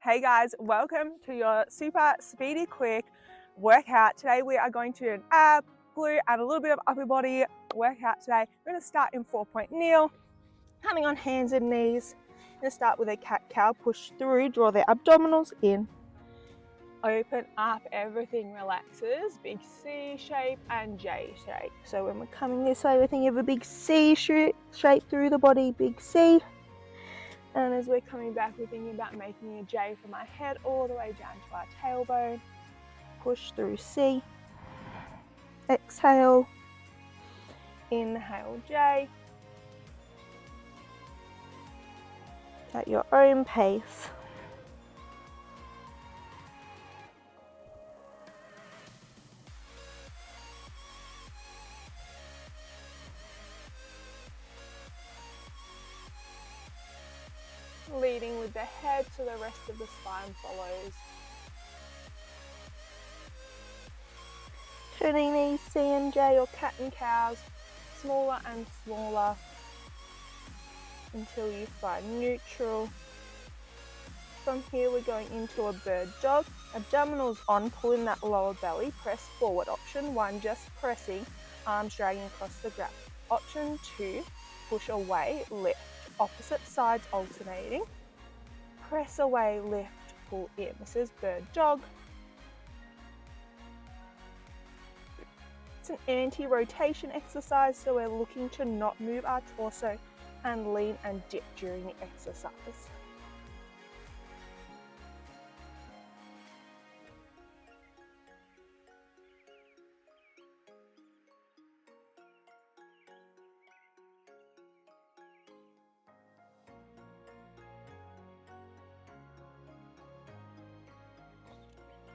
Hey guys, welcome to your super speedy quick workout. Today we are going to do an ab, glute and a little bit of upper body workout today. We're going to start in 4-point kneel, coming on hands and knees. We're going to start with a cat-cow, push through, draw the abdominals in. Open up, everything relaxes, big C shape and J shape. So when we're coming this way, we're thinking of a big C shape through the body, big C. And as we're coming back, we're thinking about making a J from our head all the way down to our tailbone. Push through C. Exhale. Inhale J. At your own pace. Leading with the head so the rest of the spine follows. Turning these C and J or cat and cows smaller and smaller until you find neutral. From here we're going into a bird dog. Abdominals on, pull in that lower belly, press forward. Option 1, just pressing, arms dragging across the ground. Option 2, push away, lift. Opposite sides alternating. Press away, lift, pull in. This is bird dog. It's an anti-rotation exercise, so we're looking to not move our torso and lean and dip during the exercise.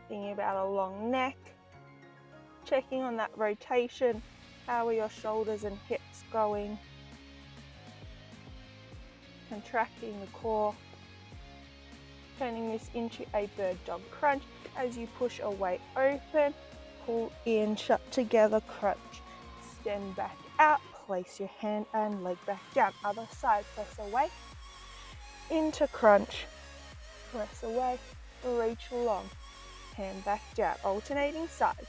Thinking about a long neck, checking on that rotation. How are your shoulders and hips going? Contracting the core. Turning this into a bird dog crunch. As you push away, open, pull in, shut together, crunch. Extend back out, place your hand and leg back down. Other side, press away, into crunch, press away, reach long. Hand back down, alternating sides.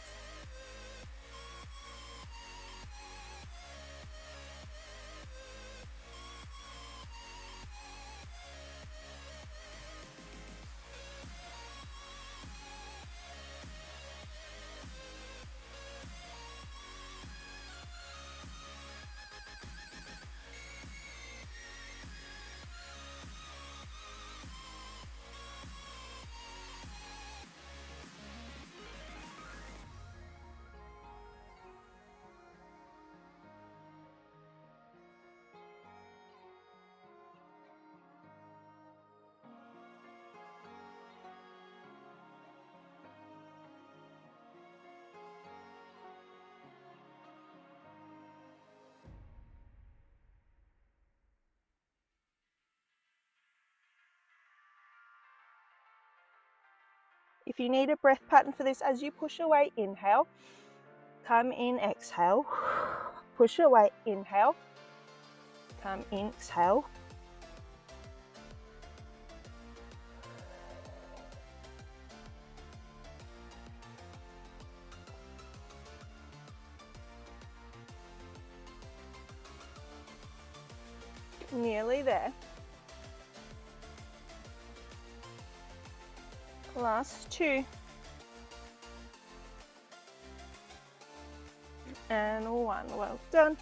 If you need a breath pattern for this, as you push away, inhale, come in, exhale, push away, inhale, come in, exhale. Nearly there. Last 2. And 1. Well done.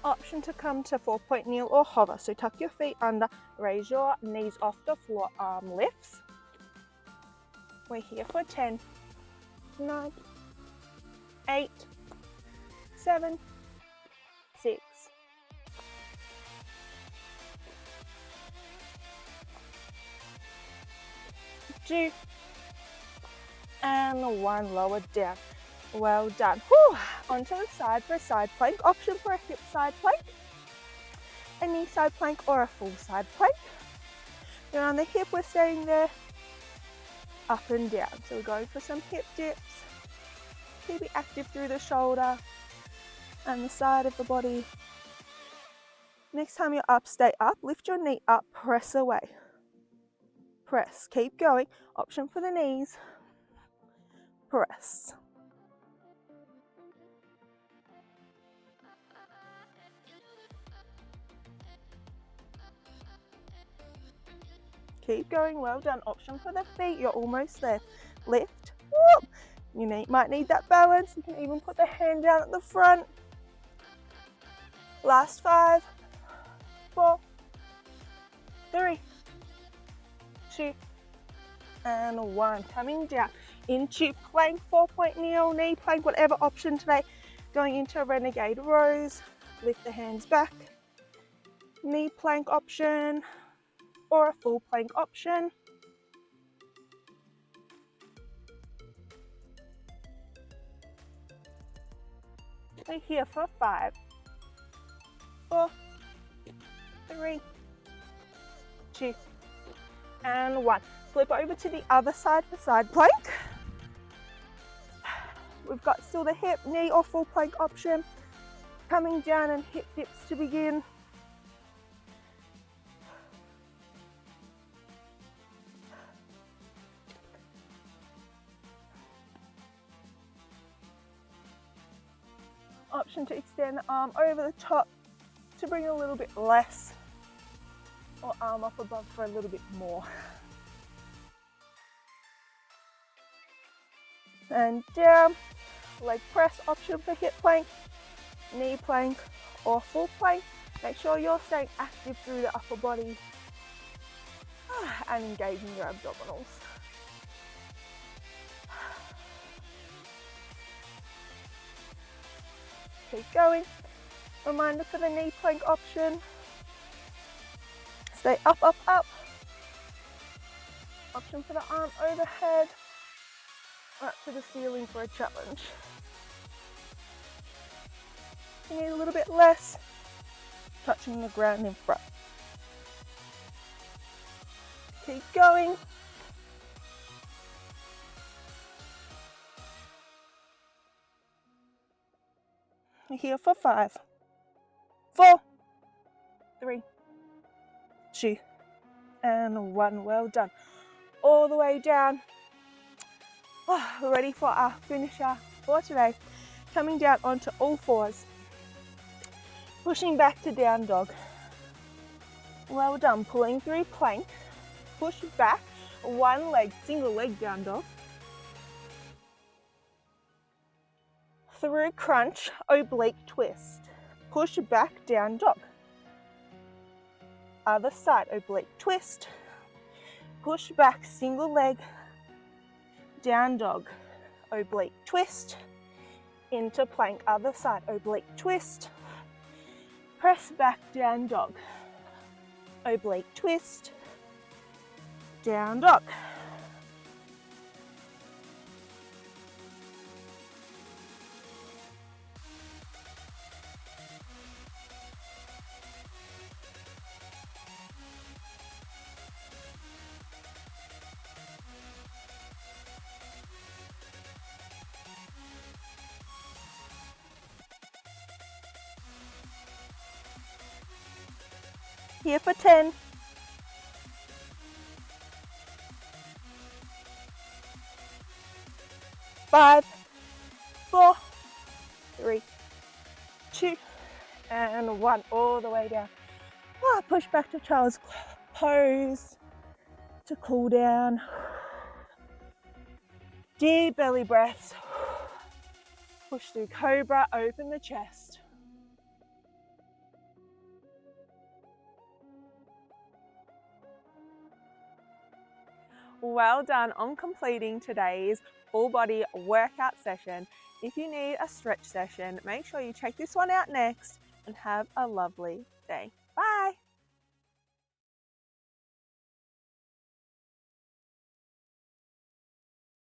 Option to come to 4-point kneel or hover. So tuck your feet under, raise your knees off the floor, arm lifts. We're here for 10, 9, 8, 7, 6, 2, and 1. Lower down. Well done. Whew. Onto the side for a side plank. Option for a hip side plank, a knee side plank, or a full side plank. You're on the hip, we're staying there, up and down. So we're going for some hip dips. Keep it active through the shoulder and the side of the body. Next time you're up, stay up. Lift your knee up, press away. press, keep going. Option for the knees, press. Keep going, well done. Option for the feet, you're almost there. Lift, whoop. You might need that balance. You can even put the hand down at the front. Last 5, 4, 3, 2, and 1. Coming down into plank, 4-point kneel, knee plank, whatever option today. Going into Renegade Rows. Lift the hands back. Knee plank option or a full plank option. We're here for 5, 4, 3, 2, and 1. Flip over to the other side for side plank. We've got still the hip, knee, or full plank option. Coming down and hip dips to begin. Option to extend the arm over the top to bring a little bit less, or arm up above for a little bit more. And down, leg press option for hip plank, knee plank, or full plank. Make sure you're staying active through the upper body and engaging your abdominals. Keep going. Reminder for the knee plank option. Stay up, up, up. Option for the arm overhead. Up to the ceiling for a challenge. You need a little bit less. Touching the ground in front. Keep going. We're here for 5, 4, 3, 2, and 1. Well done. All the way down. We're ready for our finisher for today. Coming down onto all fours. Pushing back to down dog. Well done. Pulling through plank. Push back. One leg, single leg down dog. Through crunch, oblique twist. Push back, down dog. Other side, oblique twist. Push back, single leg, down dog. Oblique twist. Into plank, other side, oblique twist. Press back, down dog. Oblique twist. Down dog. Here for 10. 5, 4, 3, 2, and 1. All the way down. Push back to child's pose to cool down. Deep belly breaths. Push through Cobra, open the chest. Well done on completing today's full body workout session. If you need a stretch session, make sure you check this one out next and have a lovely day.